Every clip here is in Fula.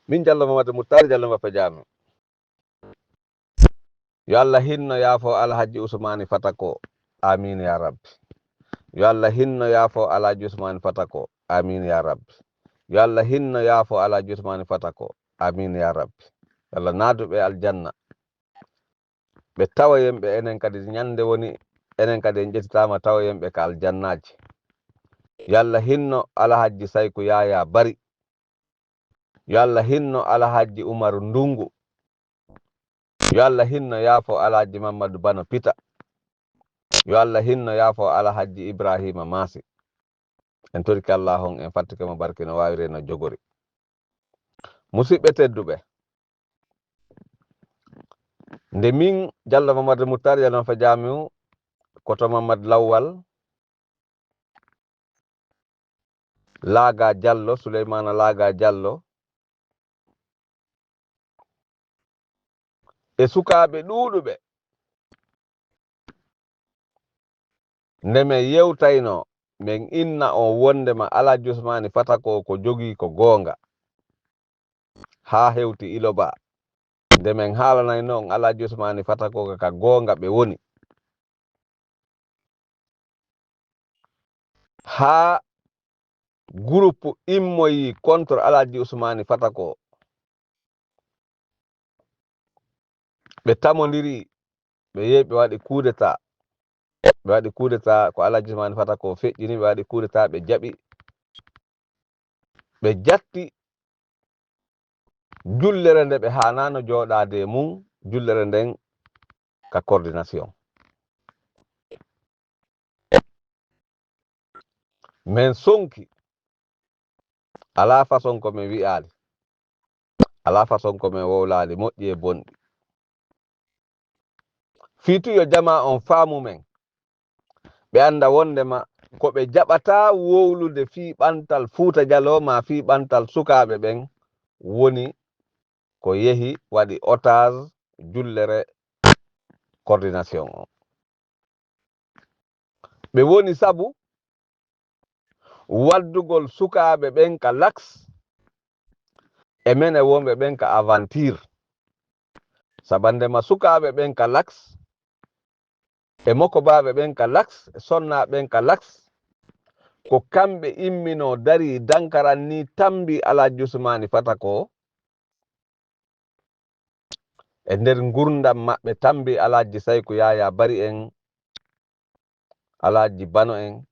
min Diallo Mamadou Moutar Diallo Mbappe Diame yo Allah hinno yaafo Alhaji Ousmane Fatako amin ya rabbi yo Allah hinno yaafo Alhaji Ousmane Fatako amin ya rabbi yo Allah hinno yaafo Alhaji Ousmane Fatako amin ya rabbi Allah naaduɓe aljanna ɓe tawa yemɓe enen kadi ñande woni enen kadi en ƴettitama tawa yemɓe ka aljannaji yo Allah hinno Alhaji Sayku Yaya Bari yo Allah hinno Alhaji Umaru Ndungu yo Allah hinno yaafo Alhaji Mamadou Bano Pita yo Allah hinno yaafo Alhaji Ibrahima Masi en torki Allah on en fattike mo barke no wawire no jogori musidɓe tedduɓe nde min Diallo Mamadou Moutar Diallo Mbappe Diame koto Mamadou Lawwal Laaga Diallo Souleymana Laaga Diallo e sukaɓe ɗuɗuɓe nde men yewtayno min inna o wondema Alhaji Ousmane Fatako ko jogi ko gonga ha hewti Iloba nde men haalanayno on Alhaji Ousmane Fatako ka gonga ɓe woni ha groupe immoyi contre Alhaji Ousmane Fatako ɓe tamodiri ɓe yehi ɓe waɗi coup d'état ɓe waɗi coup d'état ko Alhaji Ousmane Fatako feƴƴini ɓe waɗi coup d'état ɓe jaɓi ɓe jatti jullere nde ɓe hanano joɗade e mum jullere nden ka coordination min sonki ala façon ko min wi'ali ala façon ko min wowlali moƴƴi e bonɗi fiitu yo jama on faamu men ɓe anda wondema ko ɓe jaɓata wowlude fii ɓantal Fuuta Jallo ma fii ɓantal sukaɓe ɓen woni ko yehi waɗi otage jullere coordination o ɓe woni sabu waddugol sukaɓe ɓen ka lax e mene wonɓe ɓen ka aventure sabandema sukaɓe ɓen ka lax e mokobaɓe ɓen ka lax e sonnaɓe ɓen ka lax ko kamɓe immino dari dankaran ni tambi Alhaji Ousmane Fatako e nder gurdam maɓɓe tambi Alhaji Sayku Yaya Bari en Alhaji Bano en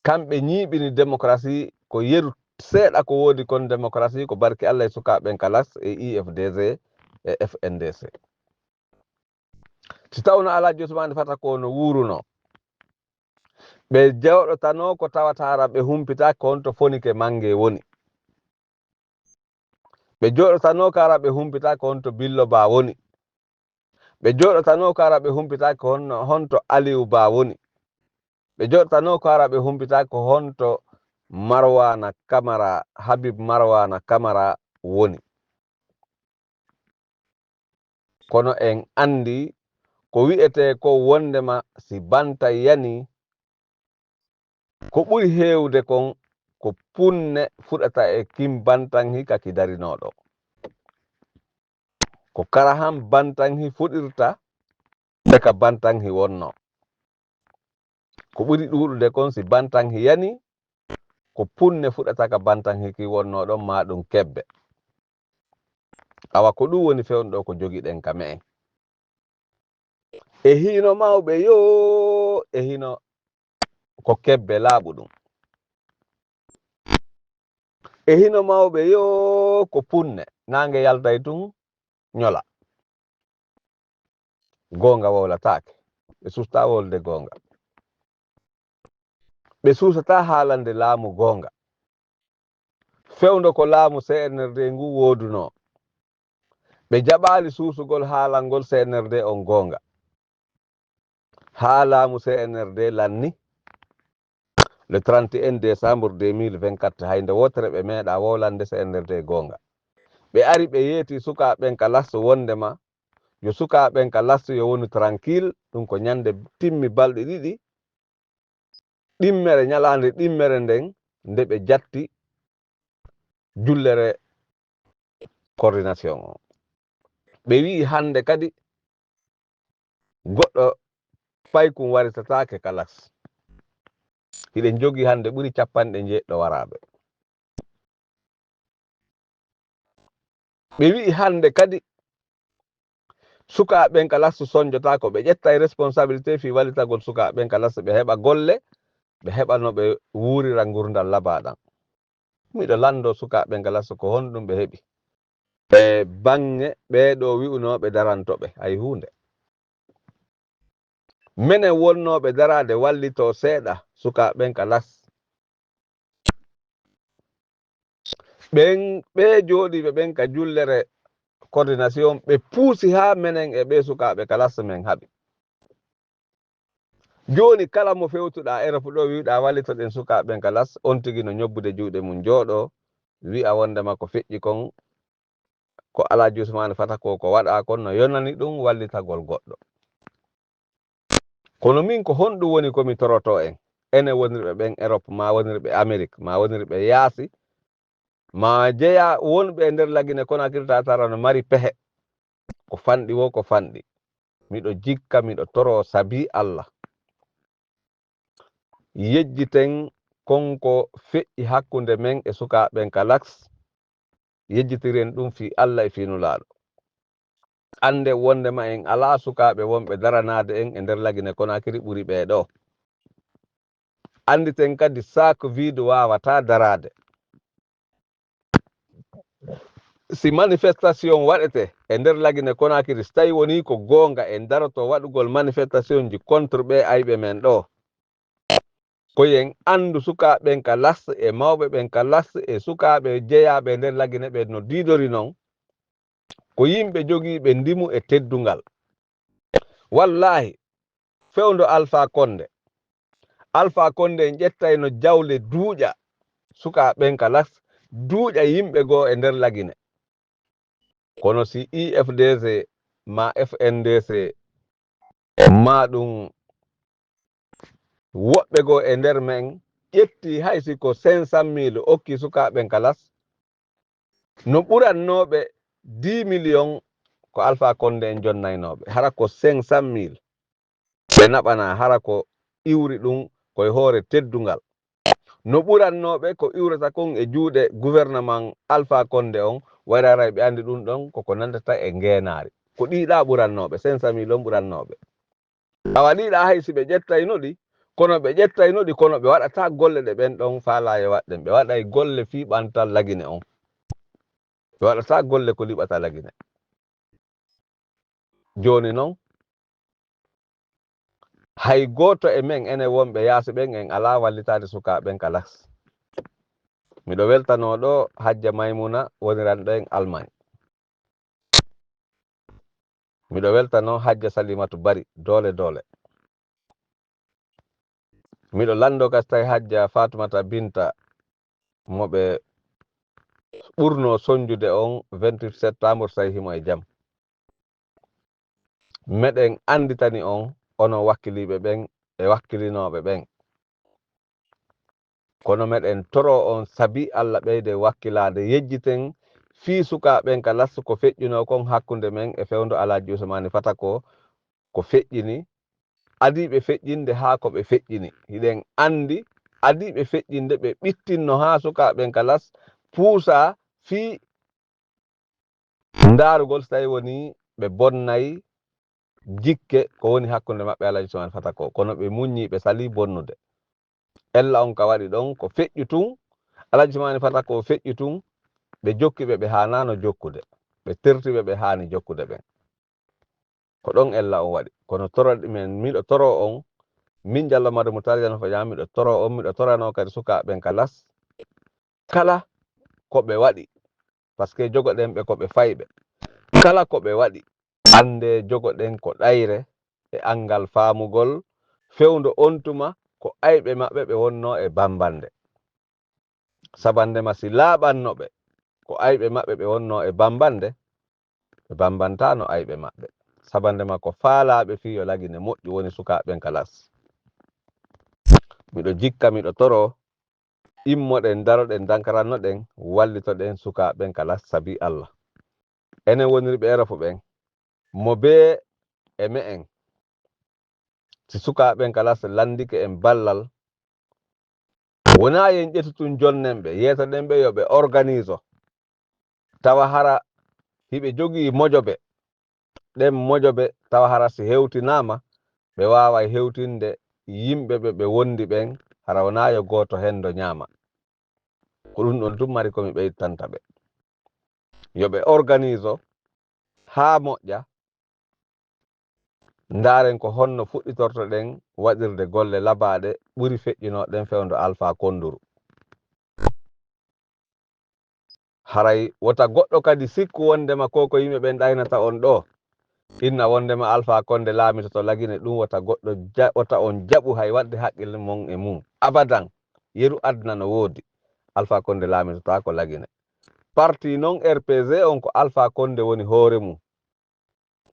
kamɓe ñiɓini démocratie ko yeru seeɗa ko wodi kon démocratie ko barki Allah e sukaɓen ka lax e IFDC e FNDC si tawno Alhaji Ousmane Fatako no wuruno ɓe jewɗotano ko tawatara ɓe humpitaki ko honto fonike mangue woni ɓe joɗotano kara ɓe humpitaki ko honto Billo Ba woni ɓe joɗotano kara ɓe humpitaki ko honto Aliou Ba woni ɓe joɗotano kara ɓe humpitaki ko honto Marwana Camara Habib Marwana Camara woni kono en andi ko wi'ete ko wondema si banta yani ko ɓuri hewde kon ko punne fuɗata e kim bantanhi kaki darinoɗo ko kara han bantanhi fuɗirta e ka bantanhi wonno ko ɓuri ɗuɗude kon si bantanhi yani ko punne fuɗata ka bantanhi ki wonno ɗon ma ɗum kebbe awa ko ɗum woni fewnuɗo ko jogiɗen ka me en e hino mawɓe yo e hino ko kebbe laaɓuɗum e hino mawɓe yo ko punne nange yaltay tun ñola gonga wowlatake ɓe susta wolde gonga ɓe susata haalande laamu gonga fewndo ko laamu CNRD ngu woduno ɓe jaɓali susugol haalangol CNRD on gonga ha laamu CNRD lanni le 31 décembre 2024 haynde wotere ɓe meeɗa wowlande CNRD gonga ɓe ari ɓe yeeti sukaɓen ka lasto wondema yo sukaɓen ka lasto yo woni tranquille ɗum ko ñande timmi balɗe ɗiɗi ɗimmere ñalande ɗimmere nden nde ɓe jatti jullere coordination o ɓe wi hande kadi goɗɗo paykum waritatake kalas hiɗen jogi hande ɓuri 50 waraɓe ɓe wi hande kadi sukaɓen kalas sonjotako ɓe ƴetta responsabilité fi wallitagol sukaɓen kalas ɓe heɓa golle ɓe heɓa no ɓe wurira gurdal labaɗam miɗo lando sukaɓe kalas ko honɗum ɓe heɓi ɓe bange ɓeɗo wi'unoɓe darantoɓe hay hunde minen wonnoɓe darade wallito seeɗa sukaɓen kalas ɓen ɓe joɗiɓe ɓen ka jullere coordination ɓe puusi ha minen e ɓe sukaɓe kalas men haɓi joni kala mo fewtuɗa erefu ɗo wiɗa wallitoɗen sukaɓen kalas on tigui no ñobbude juuɗe mum jooɗo wi'a wondema ko feƴƴi kon ko Alaji Ousmane Fata ko waɗa kon no yonani ɗum wallitagol goɗɗo kono min ko honɗum woni komi toroto en ene wonirɓe ɓen Europe ma wonirɓe Amérique ma wonirɓe yaasi ma jeeya wonɓe e nder lagine Conakry tara no mari pehe ko fanɗi wo ko fanɗi miɗo jikka miɗo toro saabi Allah yejjiten konko feƴƴi hakkunde men e sukaɓen kalas yejjitiren ɗum fi Allah e finulaɗo ande wondema en ala sukaɓe wonɓe daranade en e nder lagine Conakry ɓuri ɓeɗo anditen kadi sak vide wawata darade si manifestation waɗete e nder lagine Conakry so tawi woni ko gonga en daroto waɗugol manifestation ji contre ɓe ayɓe men ɗo koyen andu sukaɓen kalas e mawɓe ɓen kalas e sukaɓe jeeyaɓe e nder lagine ɓe no didori noon ko yimɓe jogiiɓe ndimu e teddungal wallahi fewndo Alpha Condé en ƴettay no jawle duuƴa sukaɓen kalas duuƴa yimɓe goo e nder lagine kono si IFDC ma FNDC ma ɗum woɓɓe goo e nder men ƴetti haysi ko 500 000 okki sukaɓen kalas no ɓurannoɓe 10 millions ko Alpha Condé en jonnaynoɓe hara ko 500 000 ɓe naɓana hara ko iwri ɗum koye hoore teddungal no ɓurannoɓe ko iwrata kon e juuɗe gouvernement Alpha Condé on wararay ɓe andi ɗum ɗon koko nandata e ngeenaari ko ɗiɗa ɓurannoɓe 500 000 on ɓurannoɓe a waɗiɗa haysi ɓe ƴettayno ɗi kono ɓe ƴettayno ɗi kono ɓe waɗata golle ɗe ɓen ɗon faalaye waɗɗen ɓe waɗay golle fiiɓantal lagine on ɓe waɗata golle ko liɓata lagine joni noon hay goto e men ene wonɓe yaasi ɓen en ala wallitade sukaɓen kalas miɗo weltanoɗo Hajja Maymuna woniranɗo en Allemagne miɗo weltano Hajja Salimatu Bari dole miɗo lando kas tawi Hajja Fatoumata Binta moɓe ɓurno sonjude on 28 septembre tawi himo e jaam meɗen anditani on ono wakkiliɓe ɓen e wakkilinoɓe ɓen kono meɗen toro on saabi Allah ɓeyde wakkilade yejjiten fii sukaɓen kalas ko feƴƴino kon hakkunde men e fewndo Alaji Ousmane Fata ko feƴƴini adiɓe feƴƴinde ha ko ɓe feƴƴini hiɗen andi adiɓe feƴƴinde ɓe ɓittinno ha sukaɓen kalas puusa fii ndarugol so tawi woni ɓe bonnayi jikke ko woni hakkunde maɓɓe Alaji Ousmane Fata ko kono ɓe muññi ɓe sali bonnude ella on ka waɗi ɗon ko feƴƴu tun Alaji Ousmane Fata ko feƴƴu tun ɓe jokkiɓe ɓe hanano jokkude ɓe tertiɓe ɓe hani jokkude ɓen ko ɗon ella on waɗi kono toroɗi men miɗo toro on min Diallo Madou Moutar Diallo Fadiama miɗo toro on miɗo torano kadi sukaɓen kalas kala koɓe waɗi par ce que jogoɗen ɓe koɓe fayɓe kala koɓe waɗi ande jogoɗen ko ɗayre e angal faamugol fewndo on tuma ko ayɓe maɓɓe ɓe wonno e bambande sabandema si laaɓannoɓe ko ayɓe maɓɓe ɓe wonno e bambande ɓe bambantano ayɓe maɓɓe sabandema ko faalaɓe fiyo lagine moƴƴi woni sukaɓen kalas miɗo jikka miɗo toro immoɗen daroɗen dankarannoɗen wallitoɗen sukaɓen kala sabi Allah enen wonirɓe erafo ɓen mo be e me'en si sukaɓen kala so landike en ballal wona yen ƴetutun jonnenɓe yeetoɗen ɓe yoɓe organise tawa hara hiɓe jogii mojoɓe ɗen mojoɓe tawa hara si hewtinama ɓe wawa hewtinde yimɓeɓe ɓe wondi ɓen hara wona yo goto hendo ñaama ko ɗum ɗon tum mari komi ɓeytanta ɓe yoɓe organise haa moƴƴa ndaren ko honno fuɗɗitortoɗen waɗirde golle labaɗe ɓuri feƴƴinoɗen fewndo Alpha Konduru haray wota goɗɗo kadi sikku wondema koko yimɓe ɓen ɗaynata on ɗo inna wondema Alpha Konde laamitoto lagine ɗum wota goɗɗo wota on jaɓu hay wadde haqqille mon e mum abadan yeru adna no woodi Alpha Konde laamitotako lagine parti non RPG on ko Alpha Konde woni hoore mum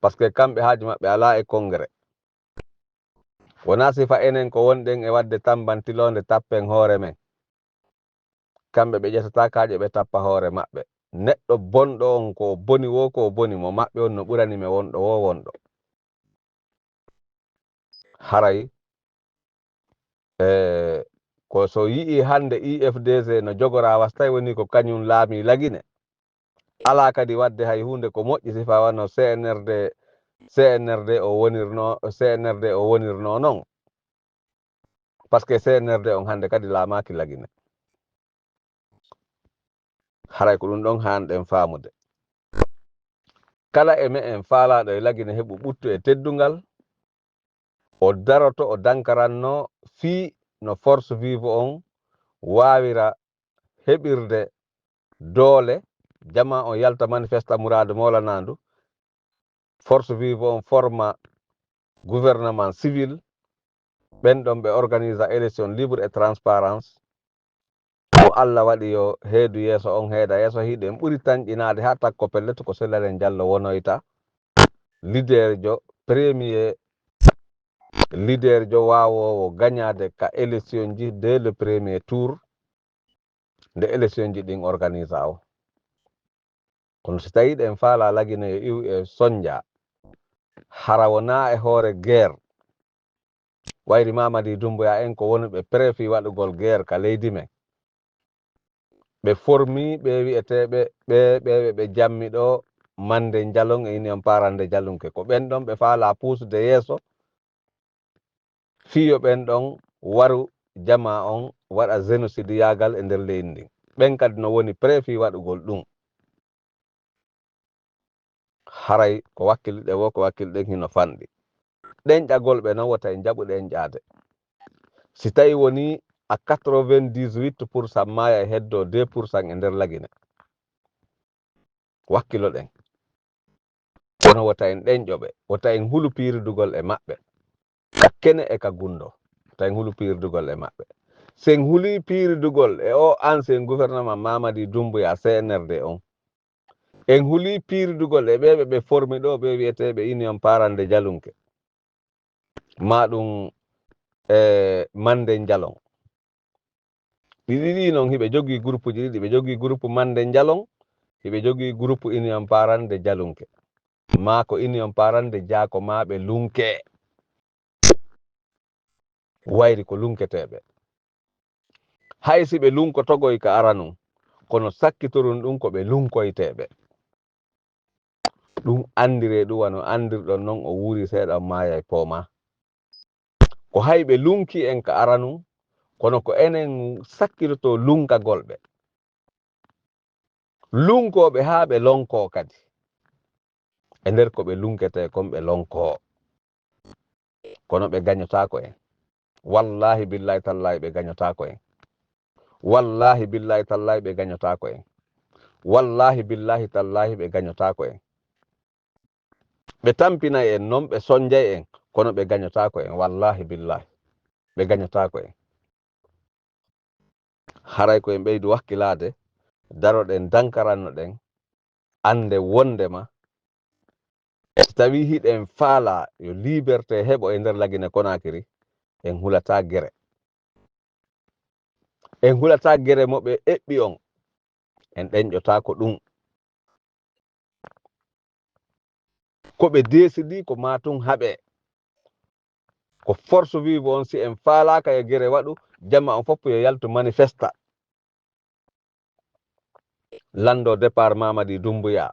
par ce que kamɓe haaji maɓɓe ala e congrès wona sifa enen ko wonɗen e wadde tambantilonde tappen hoore men kamɓe ɓe ƴetata kaaje ɓe tappa hoore maɓɓe neɗɗo bonɗo on ko boni wo ko boni mo maɓɓe on no ɓuranime wonɗo wo wonɗo haray ko so yii hande IFDC no jogora wastay woni ko kañum laami lagine ala kadi wadde hay hunde ko moƴƴi sifa wano CNRD o wonirno non par ce que CNRD on hande kadi laamaki lagine haray ko ɗum ɗon hanɗen faamude kala e me'en faalaɗo e lagine heɓu ɓuttu e teddungal o daroto o dankaranno fii no force vive on wawira heɓirde doole jama on yalta manifesta mourade molanandu force vive on forma gouvernement civil ɓen ɗon ɓe organisa élection libre et transparence mo Allah waɗi yo heedu yeeso on heeda yeeso hiɗen ɓuri tanƴinade ha takko pelleto ko sellaren Diallo wonoyta leader jo premier leader jo wawowo gagnade ka élection ji dès le premier tour nde élection ji ɗin organisa o kono so tawi ɗen faala lagine yo iw e sonja hara wona e hoore guerre wayri Mamadi Doumbouya en ko woni ɓe préfi waɗugol guerre ka leydi men ɓe formi ɓe wi'eteɓe ɓe jammi ɗo Mande Jalong e Union Parande Jalunke ko ɓen ɗon ɓe faala puusude yeeso fiyo ɓen ɗon waru jama on waɗa génocide yagal e nder leydi ndin ɓen kadi no woni préfi waɗugol ɗum haray ko wakkilɗe wo ko wakkilɗen hino fanɗi ɗen ƴagol ɓe non wota en jaɓuɗen ƴaade si tawi woni a 98% maya e heddo 2% e nder lagine wakkilo ɗen kono wota en ɗen ƴoɓe wota en hulu piiridugol e maɓɓe ka kene e ka gundo wota en hulu piiridugol e maɓɓe sen huli piiridugol e o ancien gouvernement Mamadi Doumbouya CNRD on en huli piiridugol e ɓeɓe ɓe formi ɗo ɓe wiyeteɓe Union Parande Jalunke ma ɗum Mande Jalong ɗiɗi noon hiɓe jogii groupe ji ɗiɗi ɓe jogii groupe Mande Jalong hiɓe jogii groupe Union Parande Jalunke ma ko Union Parande Jako maɓe lunke wayri ko lunketeɓe hay si ɓe lunkotogoy ka aranum kono sakkitorun ɗum ko ɓe lunkoyteɓe ɗum andire ɗum wano andirɗon noon o wuuri seeɗa maya e pooma ko hay ɓe lunki en ka aranum kono ko enen sakkiloto lunkagol ɓe lunkoɓe haa ɓe lonko kadi e nder ko ɓe lunkete kon ɓe lonko kono ɓe gañotako en wallahi billahi tallahi ɓe gañotako en wallahi billahi tallahi ɓe gañotako en wallahi billahi tallahi ɓe gañotako en ɓe tampinay en noon ɓe sonjay en kono ɓe gañotako en wallahi billahi ɓe gañotako en haray ko en ɓeydu wakkilade daroɗen dankaranno ɗen ande wondema so tawi hiɗen faala yo liberté heɓo e nder lagine Conakry en hulata gere en hulata gere mo ɓe eɓɓi on en ɗeñƴota ko ɗum ko ɓe desidi ko matum haɓe ko force vive on si en faalaka e gere waɗu jamma on fof yo yaltu manifesta lando départ Mamadi Doumbouya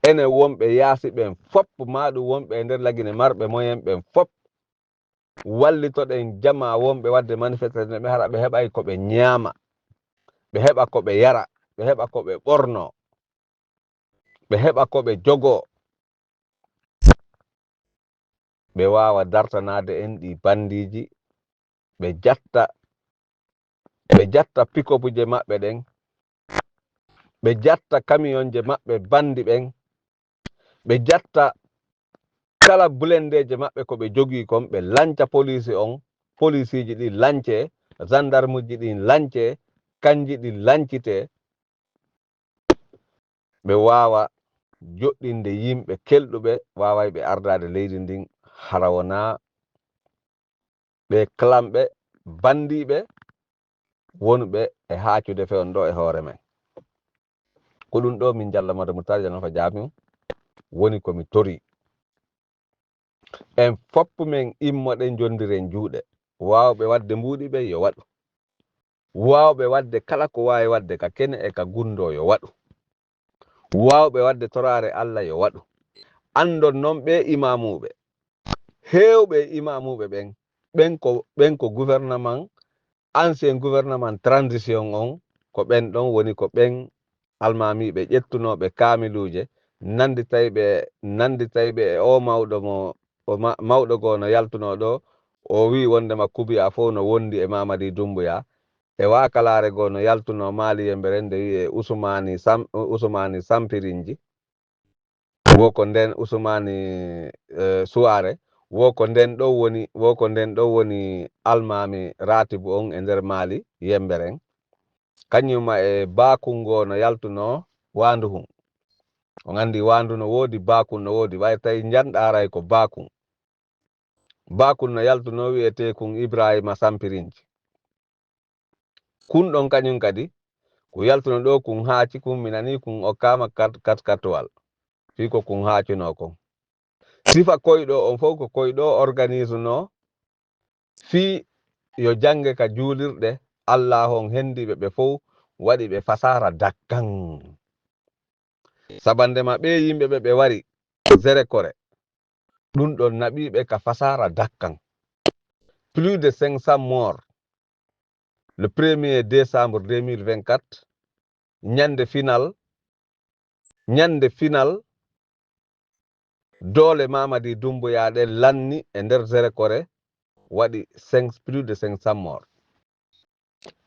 ene wonɓe yaasi ɓen fop maɗum wonɓe e nder lagine marɓe moyen ɓen fop wallitoɗen jama wonɓe wadde manifestation ɓe hara ɓe heɓay ko ɓe ñaama ɓe heɓa ko ɓe yara ɓe heɓa ko ɓe ɓorno ɓe heɓa ko ɓe jogo ɓe wawa dartanade en ɗi bandiji ɓe jatta pick-up je maɓɓe ɗen ɓe jatta camion je maɓɓe bandi ɓen ɓe jatta kala blendeje maɓɓe ko ɓe jogii kon ɓe lanca police on police ji ɗi lance gendarme ji ɗin lance kanji ɗi lancite ɓe wawa joɗɗinde yimɓe kelɗuɓe waway ɓe ardade leydi ndin hara wona ɓe clamɓe bandiɓe wonɓe e haccude fewn ɗo e hoore men ko ɗum ɗo min jalla mada Moutar Diallo Nafa Jamiu woni komi tori en fopp men immoɗen jondiren juuɗe wawɓe wadde mbuɗi ɓe yo waɗu wawɓe wadde kala ko wawi wadde ka kene e ka gundo yo waɗu wawɓe wadde torare Allah yo waɗu andon noon ɓe imamuɓe hewɓe imamuɓe ɓen ko gouvernement ancien gouvernement transition on ko ɓen ɗon woni ko ɓen almamiɓe ƴettunoɓe kamiluje nanditayɓe e o mawɗo mo mawɗo go no yaltuno ɗo o wi wondema Kubiya fof no wondi e Mamadi Doumbouya e wakalare go no yaltuno Mali Yembere nde wiye Ousmani Sampirinji woko nden Ousmani Suare woko nden ɗo woni almami Ratibu on e nder Mali Yemberen kañuma e bakungo no yaltuno Wanduhun on andi Wandu no wodi bakun no wodi way tawi janɗaray ko bakun no yaltuno wiyete kun Ibrahima Sampirinji kun ɗon kañum kadi ko yaltuno ɗo kun haaci kun minani kun okkama katkatwal fi ko kun haacuno kon sifa koyɗo on fof ko koyɗo organise no fi yo jange ka juulirɗe Allah on hendiɓe ɓe fof waɗi ɓe fasara dakkan sabandema ɓe yimɓeɓe ɓe wari zere kore ɗum ɗon naɓiɓe ka fasara dakkan plus de 500 morts le 1er décembre 2024 ñande final doole Mamadi Doumbouya ɗe lanni e nder zere kore waɗi plus de 500 morts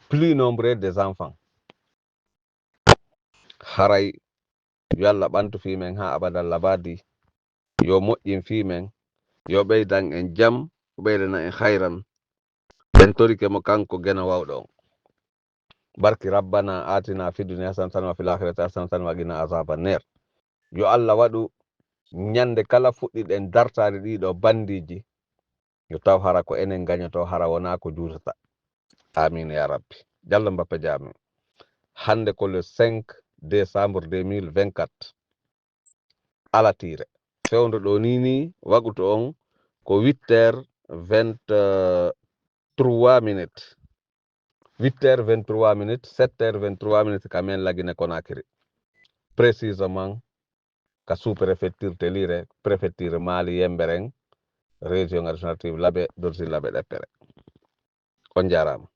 plus nombreux des enfants haray yo Allah ɓantu fimen ha abadan labadi yo moƴƴin fimen yo ɓeydan en jam o ɓeydana en hayran en torike mo kanko gena wawɗo on barki rabbana atina fi dunya hasanatan wa fil akhirati hasanatan wa qina azaban nar yo Allah waɗu ñande kala fuɗɗiɗen dartade ɗiɗo bandiji yo taw hara ko enen gañoto hara wona ko juutata amin ya rabbi Diallo Mbappe Jamiu hande ko le 5 décembre 2024 alatire fewndo ɗo ni wagutu on ko 8h23 minutes 8h23 minutes 7h23 minutes kamen lagine Conakry précisément ka sous-préfecture Téliré préfecture Mali Yemberen région administrative Labé Dorsi Labé Ɗeppere on jarama